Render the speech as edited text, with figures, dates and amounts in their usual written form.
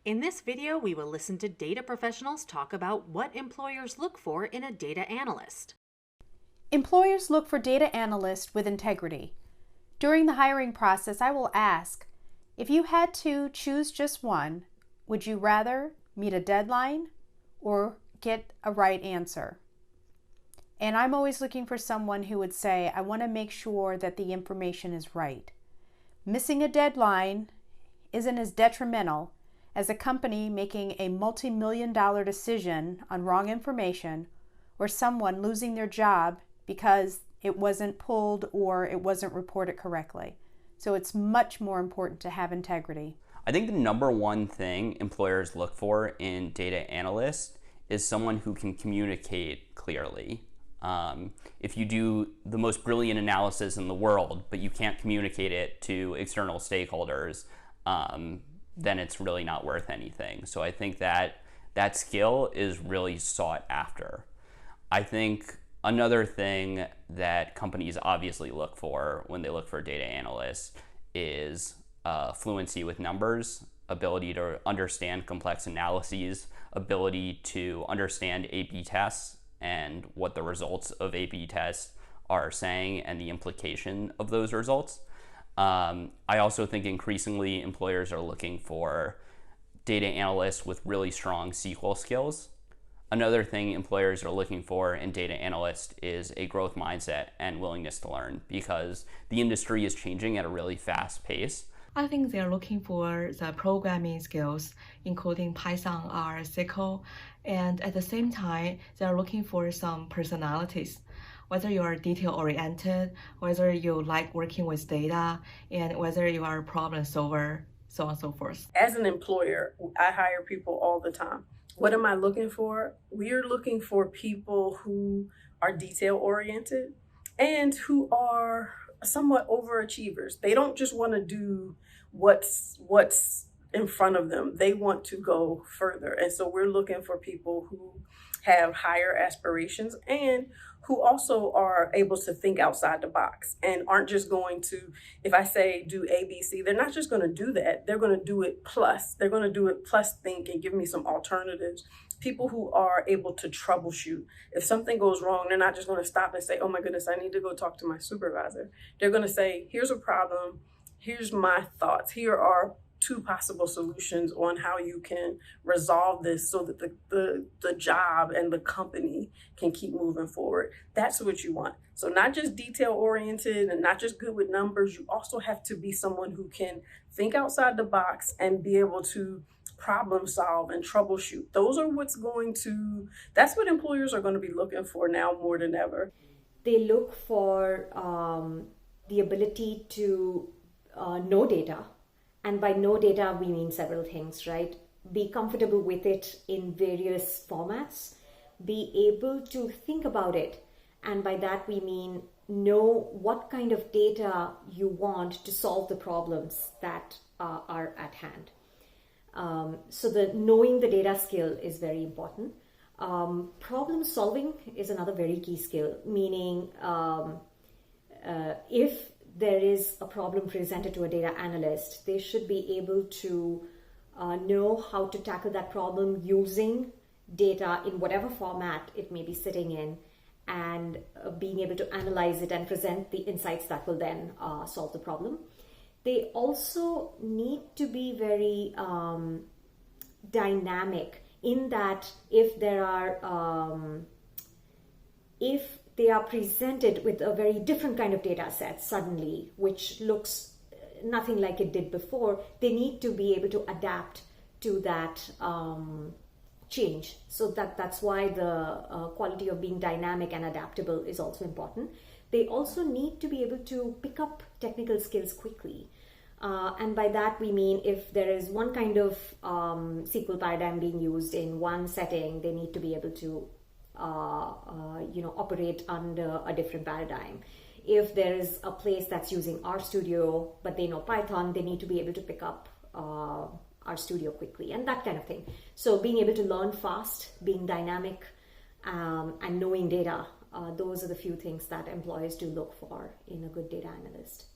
In this video, we will listen to data professionals talk about what employers look for in a data analyst. Employers look for data analysts with integrity. During the hiring process, I will ask, if you had to choose just one, would you rather meet a deadline or get a right answer? And I'm always looking for someone who would say, I want to make sure that the information is right. Missing a deadline isn't as detrimental as a company making a multi-million-dollar decision on wrong information or someone losing their job because it wasn't pulled or it wasn't reported correctly. So it's much more important to have integrity. I think the number one thing employers look for in data analysts is someone who can communicate clearly. If you do the most brilliant analysis in the world, but you can't communicate it to external stakeholders, then it's really not worth anything. So I think that that skill is really sought after. I think another thing that companies obviously look for when they look for data analysts is fluency with numbers, ability to understand complex analyses, ability to understand A/B tests and what the results of A/B tests are saying and the implication of those results. I also think increasingly employers are looking for data analysts with really strong SQL skills. Another thing employers are looking for in data analysts is a growth mindset and willingness to learn, because the industry is changing at a really fast pace. I think they're looking for the programming skills, including Python, R, SQL, and at the same time, they're looking for some personalities. Whether you are detail-oriented, whether you like working with data, and whether you are a problem solver, so on and so forth. As an employer, I hire people all the time. What am I looking for? We are looking for people who are detail-oriented and who are somewhat overachievers. They don't just want to do what's in front of them. They want to go further. And so we're looking for people who have higher aspirations and who also are able to think outside the box and aren't just going to, if I say do ABC, they're not just going to do that. They're going to do it plus. They're going to do it plus think and give me some alternatives. People who are able to troubleshoot. If something goes wrong, they're not just going to stop and say, oh my goodness, I need to go talk to my supervisor. They're going to say, here's a problem. Here's my thoughts. Here are two possible solutions on how you can resolve this so that the job and the company can keep moving forward. That's what you want. So not just detail oriented and not just good with numbers, you also have to be someone who can think outside the box and be able to problem solve and troubleshoot. That's what employers are going to be looking for now more than ever. They look for the ability to know data. And by know data, we mean several things, right? Be comfortable with it in various formats, be able to think about it. And by that, we mean know what kind of data you want to solve the problems that are at hand. So the knowing the data skill is very important. Problem solving is another very key skill, meaning if there is a problem presented to a data analyst, they should be able to know how to tackle that problem using data in whatever format it may be sitting in, and being able to analyze it and present the insights that will then solve the problem. They also need to be very dynamic in that if they are presented with a very different kind of data set suddenly, which looks nothing like it did before, they need to be able to adapt to that change. So that's why the quality of being dynamic and adaptable is also important. They also need to be able to pick up technical skills quickly. And by that we mean if there is one kind of SQL paradigm being used in one setting, they need to be able to operate under a different paradigm. If there is a place that's using RStudio, but they know Python, they need to be able to pick up RStudio quickly and that kind of thing. So being able to learn fast, being dynamic, and knowing data, those are the few things that employers do look for in a good data analyst.